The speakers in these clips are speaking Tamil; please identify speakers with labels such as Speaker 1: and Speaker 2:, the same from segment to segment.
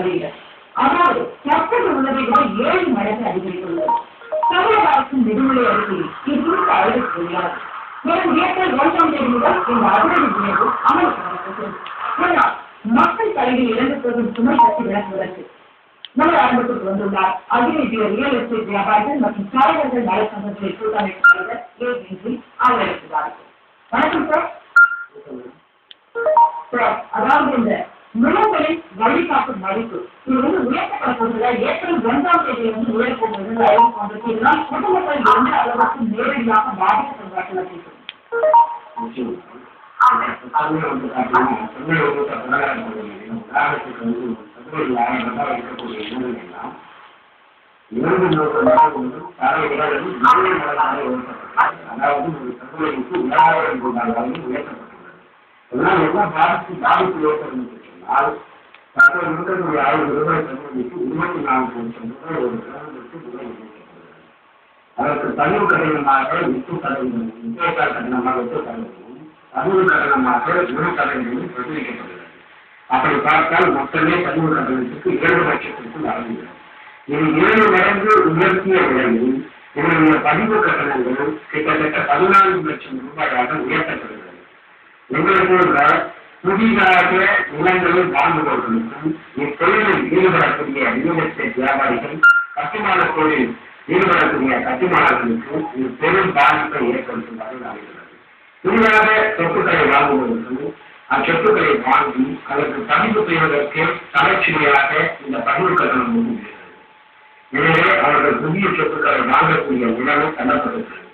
Speaker 1: சதவீதம். அதாவது தற்போது உள்ளதை விட 7 மடங்கு அதிகரித்துள்ளது. தமிழக அரசின் விடுமுறை அறிக்கையில் இது அழுது தெரியாது. வரும் ஏப்ரல் 1ஆம் தேதி முதல் இந்த அதிரடி உயர்வு அமல்படுத்தப்பட்டது. ஆனால் மக்கள் தலையில் இழந்து போகும் சுமை பற்றி விளக்குவதற்கு நம்ம ஆரம்பத்துக்கு வந்துள்ளார் அகில இந்திய ரியல் எஸ்டேட் வியாபாரிகள் மற்றும் சாலைகள் நலச்சங்கத்தை கூட்டமைப்பு தலைவர் ஏ. அவர்களுக்கு வணக்கம் சார். அதாவது இந்த நிலங்களின் வழிகாட்டும் மதிப்பு இது உயர்த்தப்பட போகிறதா ஏப்ரல் 1ஆம் தேதியில் உயரப் போகிறது அறிவு கொண்டிருக்கு. இதனால் பொதுமக்கள் எந்த அளவுக்கு நேரடியாக பாதிக்கப்படுவார்கள் அப்படின்னு
Speaker 2: அதற்கு பதிவு கட்டணமாக விற்று கட்டணம் கட்டணமாக விற்று கட்டணமும் பதிவு கட்டணமாக ஒரு கட்டணமும் பிரதிநிதிக்கப்படுகிறது. அப்படி பார்த்தால் மொத்தமே பதிவு கட்டணத்துக்கு 7 லட்சத்திற்கும் நடந்துகிறது. இது 7 மடங்கு உயர்த்திய விலையில் இதனுடைய பதிவு கட்டணங்கள் கிட்டத்தட்ட 14 லட்சம் ரூபாயாக உயர்த்தப்படுகிறது. எங்களுக்கு புதிதாக நிலங்களை வாங்குபவர்களுக்கும் இத்தொழிலில் ஈடுபடக்கூடிய ரியல் எஸ்டேட் வியாபாரிகள் கட்டுமான தொழில் ஈடுபடக்கூடிய கட்டுமானர்களுக்கும் இது பெரும் பாதிப்பை ஏற்படுத்துமாறு அமைகிறது. புதிதாக சொத்துக்களை வாங்குவதற்கும் அச்சொத்துக்களை வாங்கி அதற்கு பதிவு செய்வதற்கு தலைச்சுமையாக இந்த பதிவு கட்டணம் முடிகிறது. எனவே அவர்கள் புதிய சொத்துக்களை வாங்கக்கூடிய நிலைமை தள்ளப்பட்டிருக்கிறது.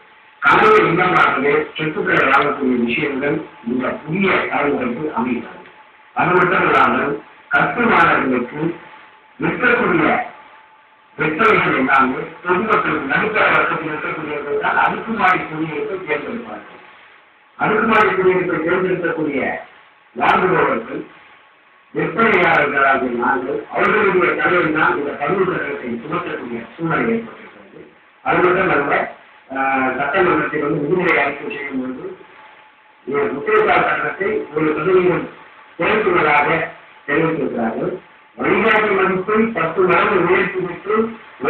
Speaker 2: கனவு இல்லமாகவே சொத்துக்களை வாங்கக்கூடிய விஷயங்கள் இந்த புதிய தலைமுறைக்கு அமைகிறது. அது மட்டும் இல்லாமல் கட்டுமானர்களுக்கு விற்கக்கூடிய விற்பனைகள் எல்லாமே பொதுமக்களுக்கு நடுத்தர வர்க்கத்தில் இருக்கக்கூடியவர்கள் தான் அடுக்குமாடி குடியிருப்பை தேர்ந்தெடுப்பார்கள். அடுக்குமாடி குடியிருப்பை தேர்ந்தெடுக்கக்கூடிய வாங்குபவர்கள் விற்பனையாளர்களாகிய நாங்கள் அவர்களுடைய தலைவர் தான் இந்த பதிவு கட்டணத்தை சுமத்தக்கூடிய சூழ்நிலை ஏற்பட்டிருக்கிறது. அது மட்டும் அல்ல சட்டமன்றத்தில் விடுமுறை அறிக்கை செய்யும் பொழுது முத்திரைக்கால கட்டணத்தை 1% செலுத்துவதாக தெரிவித்திருக்கிறார்கள். வழிகாட்டு மதிப்பை 10 மடங்கு உயர்த்திவிட்டு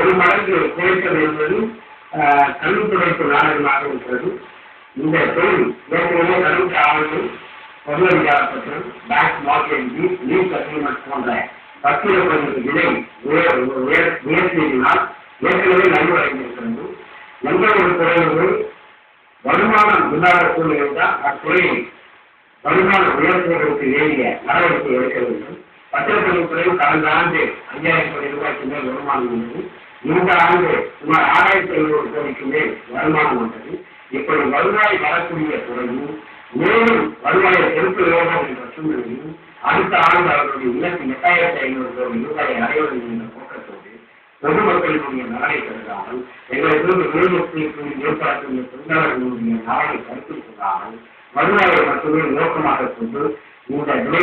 Speaker 2: 1 மடங்கு குறைத்தல் என்பது கல்வித்துறைக்கு நாடகமாக இருக்கிறது. இந்த தொழில் ஏற்கனவே கல்விக்கு ஆவணங்கள் பொது அதிகார பத்திரம் பேங்க் மார்க்கெட் லீஸ் அக்ரிமெண்ட் போன்ற பத்திரங்களுக்கு விலை உயர்த்தினால் ஏற்கனவே நன்மையடைந்திருக்கிறது. எந்த ஒரு துறையிலும் வருமானம் இல்லாத சூழ்நிலை தான் அத்துறையில் வருமான உயர்த்துவதற்கு வேண்டிய நடவடிக்கை எடுக்க வேண்டும். பத்திரப்பதிவுத்துறை கடந்த ஆண்டு 5000 கோடி ரூபாய்க்கு மேல் வருமானம் வந்தது. இந்த ஆண்டு சுமார் 6500 கோடிக்கு மேல் வருமானம் வந்தது. இப்படி வருவாய் வரக்கூடிய துறையும் மேலும் வருவாயை செலுத்த வேண்டும் என்ற சூழ்நிலையும் அடுத்த ஆண்டு அவர்களுடைய இலக்கு 8500 கோடி ரூபாயை அடைவது என்ற நோக்கத்தோடு பொதுமக்களுடைய நலனை கருதாமல் எங்களுக்கு வேலைக்கு ஏற்பாட்டுடைய தொழிலாளர்களுடைய நலனை கருத்தில் கொள்ளாமல் வருவாயை மட்டுமே நோக்கமாக கொண்டு இந்த விலை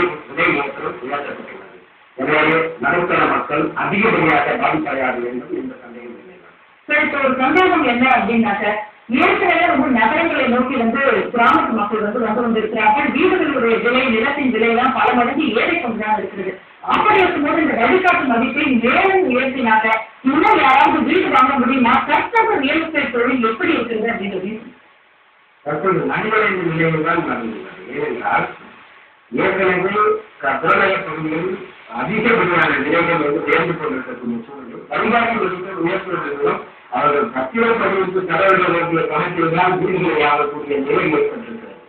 Speaker 2: ஏற்றம் உயர்த்தப்பட்டுள்ளது. எனவே நடுத்தர மக்கள் அதிகப்படியாக பாதிப்படையாது என்றும் இந்த சந்தேகம் இல்லை.
Speaker 1: சார், இப்போ ஒரு சந்தேகம் என்ன அப்படின்னாக்க ஏற்கனவே நகரங்களை நோக்கி கிராமத்து மக்கள் வந்து வந்திருக்கிறார்கள். வீடுகளுடைய விலை நிலத்தின் விலையெல்லாம் பல மடங்கு ஏறி கொண்டுதான் இருக்கிறது. அப்படி இருக்கும்போது இந்த வழிகாட்டு மதிப்பை மேலும் உயர்த்தினாக்க இன்னும் யாராவது வீடு வாங்க முடியுமா? தற்போது ரியல் எஸ்டேட் தொழில் எப்படி இருக்கிறது அப்படின்றது
Speaker 2: தற்போது நன்மையின் நிலையில் தான் நடந்துள்ளது. ஏனென்றால் ஏற்கனவே புறநகர பகுதியில் அதிகப்படியான நிலைகள் தேர்ந்து கொண்டிருக்கக்கூடிய சூழலில் வழிகாட்டு மதிப்பை உயர்த்துவதன் மூலம் அவர்கள் பத்திரப்பதிவுக்கு தலைவர்கள் கணக்கில் தான் வீடுகளை வாங்கக்கூடிய நிலை ஏற்பட்டிருக்கிறது.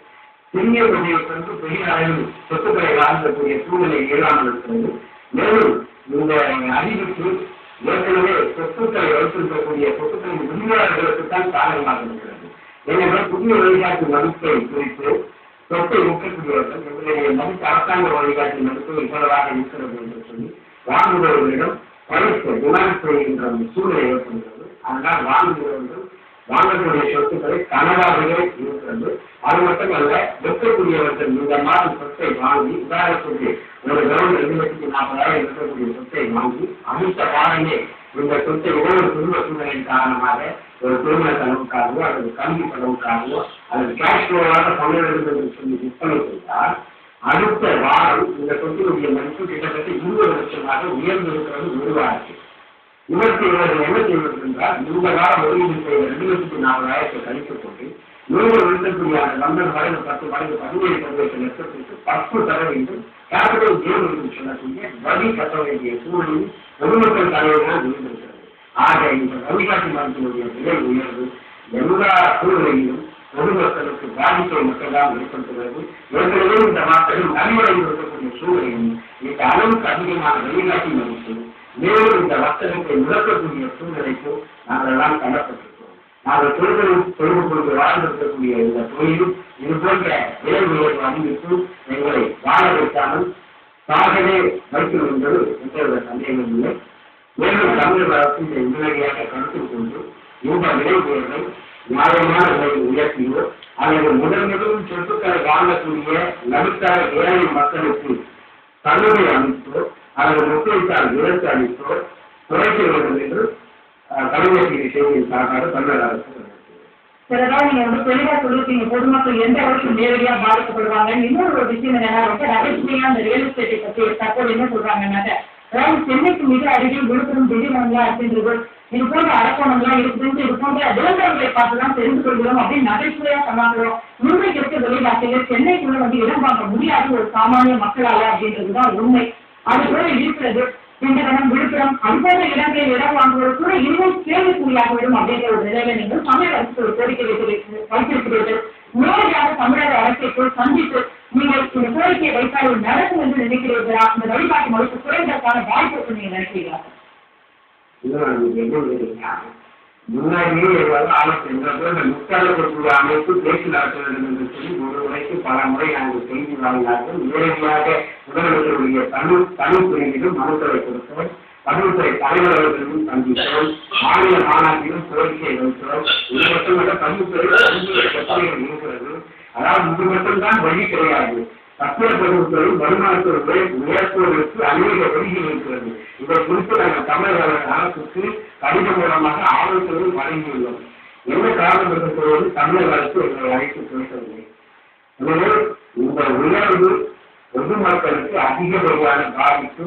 Speaker 2: சிறிய பகுதிகளுக்கு பெரிய அளவில் சொத்துக்களை வாங்கக்கூடிய சூழ்நிலை இல்லாமல் இருக்கிறது. மேலும் இந்த அறிவிப்பு ஏற்கனவே சொத்துக்களை வைத்திருக்கக்கூடிய சொத்துக்களின் உரிமையாளர்களுக்கு தான் காரணமாக இருக்கிறது. எனவே புதிய வழிகாட்டு மதிப்பை குறித்து சொத்தை விற்கக்கூடியவர்கள் எங்களுடைய மதிப்பு அரசாங்க வழிகாட்டு மதிப்பு இவ்வளவாக இருக்கிறது என்று சொல்லி வாங்குபவர்களிடம் பரிசு டிமாண்ட் செய்கின்ற சூழ்நிலை ஏற்படுகிறது. அதனால் வாங்குபவர்கள் வாங்கக்கூடிய சொத்துக்களை கனவாகவே இருக்கிறது. அது மட்டுமல்ல, விற்கக்கூடியவர்கள் இந்த மாதிரி சொத்தை வாங்கி உதாரணத்துக்கு ஒரு கிரவுண்ட் 2,40,000 இருக்கக்கூடிய சொத்தை வாங்கி அடுத்த வாரமே இந்த சொத்தை ஒவ்வொரு குடும்ப சூழ்நிலையின் காரணமாக ஒரு திருமண செலவுக்காகவோ அல்லது கல்வி செலவுக்காகவோ அல்லது கேஷ் ஃப்ளோவாக பணம் என்று சொல்லி விற்பனை செய்தால் அடுத்த வாரம் இந்த சொத்தினுடைய மதிப்பு கிட்டத்தட்ட 20 லட்சமாக உயர்ந்திருக்கிறது உருவாச்சு. இதற்கு இவர்கள் என்ன செய்வது என்றால், இந்த வாரம் முதலீடு செய்த 2,40,000 கழித்துக் கொண்டு 100 வருடத்துக்குரிய லண்டன் மடங்கு 10 மடங்கு 17 லட்சத்திற்கு 10% கேபிட்டல் கெயின் என்று சொல்லக்கூடிய வரி கட்ட வேண்டிய சூழலில் பொதுமக்கள் தலைவர்கள் இருந்திருக்கிறது. ஆக இந்த வழிகாட்டு மருத்துவனுடைய விலை உயர்வு எல்லா சூழ்நிலையிலும் பொதுமக்களுக்கு பாதிப்பை மட்டும்தான் ஏற்படுத்துகிறது. ஏற்கனவே இந்த மக்களின் நன்முறையில் இருக்கக்கூடிய சூழ்நிலையும் இந்த அளவுக்கு அதிகமான வழிகாட்டி மதிப்பு மேலும் இந்த வர்த்தகத்தை முடக்கக்கூடிய சூழ்நிலைக்கு நாங்கள் எல்லாம் தள்ளப்பட்டிருக்கிறோம். நாங்கள் தொழில்நுட்ப கொண்டு வாழ்ந்திருக்கக்கூடிய இந்த தொழிலும் இது போன்ற விலை உயர்வு அறிவித்து எங்களை வாழ வைக்காமல் தாகவே வைக்கும் என்பது எந்தவித சந்தேகம் இல்லை. மேலும் தமிழக அரசு இதை உடனடியாக கருத்தில் கொண்டு இந்த விலை உயர்வை நியாயமான விலையை உயர்த்தியோ அல்லது முதன்முதலும் சொத்துக்களை வாங்கக்கூடிய நடுத்தர ஏழை மக்களுக்கு தள்ளுபடி அளித்தோ அல்லது முக்கியத்தால் விலக்கு அளித்தோ குறைக்க வேண்டும் என்று கலைஞர் செய்தியின் சார்பாக தமிழக அரசு
Speaker 1: சிலதான் நீங்க வந்து தெளிவா சொல்லிருக்கீங்க, பொதுமக்கள் எந்த அளவுக்கு நேரடியா பாதிக்கப்படுவாங்க. இன்னொரு ஒரு விஷயம் என்னன்னா, ரொம்ப நகைச்சுவையா அந்த ரியல் எஸ்டேட்டை பற்றி தற்போது என்ன சொல்றாங்கன்னாக்க, அதாவது சென்னைக்கு மிக அருகில் விழுப்புரம் திடீர்மங்களா அப்படின்றது இது போன்ற அரக்கோணம்லாம் இருக்குது, இது போன்ற விளம்பரங்களை பார்த்துதான் தெரிந்து கொள்கிறோம் அப்படின்னு நகைச்சுவையா சொன்னாங்களோ. உண்மைக்கு இருக்க வெளிநாட்டில் சென்னைக்குள்ள வந்து இடம் வாங்க முடியாது ஒரு சாமானிய மக்களால அப்படின்றதுதான் உண்மை. அது கூட இருக்கிறது. திண்டவனம், விழுப்புரம் அதுபோன்ற இடங்களில் இடம் வாங்குவது கூட இன்னும் கேள்விக்குறியாகிவிடும் அப்படின்ற ஒரு நிலையில நீங்கள் தமிழக அரசு ஒரு கோரிக்கை வைத்திருக்கிறீர்கள். நேரடியாக தமிழக அரசைக்குள் சந்தித்து நீங்கள் இந்த கோரிக்கையை வைத்தால் நடக்கும் என்று நினைக்கிறீர்களா? இந்த வழிபாட்டு மதிப்பு குறைவதற்கான வாய்ப்பு நீங்க நினைக்கிறீர்களா?
Speaker 2: முன்னாடியே ஆலோசனை முத்தாளக்கூடிய அமைப்பு பேச்சு நடத்த வேண்டும் என்று சொல்லி ஒரு முறைக்கு பல முறை நாங்கள் செய்தி வாங்கினார்கள். நேரடியாக முதலமைச்சருடைய தனி பிரிவிலும் மனுக்களை கொடுத்தோம். தமிழ்துறை தலைவர்களும் சந்தித்தோம். மாநில மாநாட்டிலும் கோரிக்கை வைத்தோம். இது மட்டுமல்ல, தமிழ்துறை பிரச்சனைகள் இருக்கிறது. அதாவது இது மட்டும்தான் வழி கிடையாது. தற்போதுத்துறை வருமானத்துறை உயர்த்துவதற்கு அநேக வழிகள் இருக்கிறது. இதை குறித்து நாங்கள் தமிழக அரசுக்கு கடிதம் மூலமாக ஆலோசனை வழங்கியுள்ளோம். என்ன காரணம் என்று சொல்வது தமிழக அரசு எங்களை அழைத்து பேசவில்லை. எனவே இந்த உயர்வு பொதுமக்களுக்கு அதிகப்படியான பாதிப்பு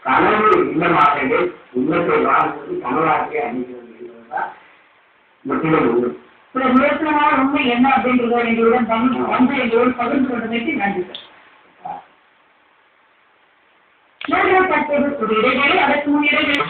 Speaker 2: கனவு இல்லமாகவே இல்லத்தை வாழ்வது கனவாகவே அணிகிறது என்பதுதான் முற்றிலும் உண்மை.
Speaker 1: நிதர்சனமான உண்மை என்ன அப்படின்றத எங்களுடன் எங்களோடு பகிர்ந்து கொண்டமைக்கு நன்றி சார். தற்போது ஒரு இடைவேளை, அதற்கு முன் இடைவேளை.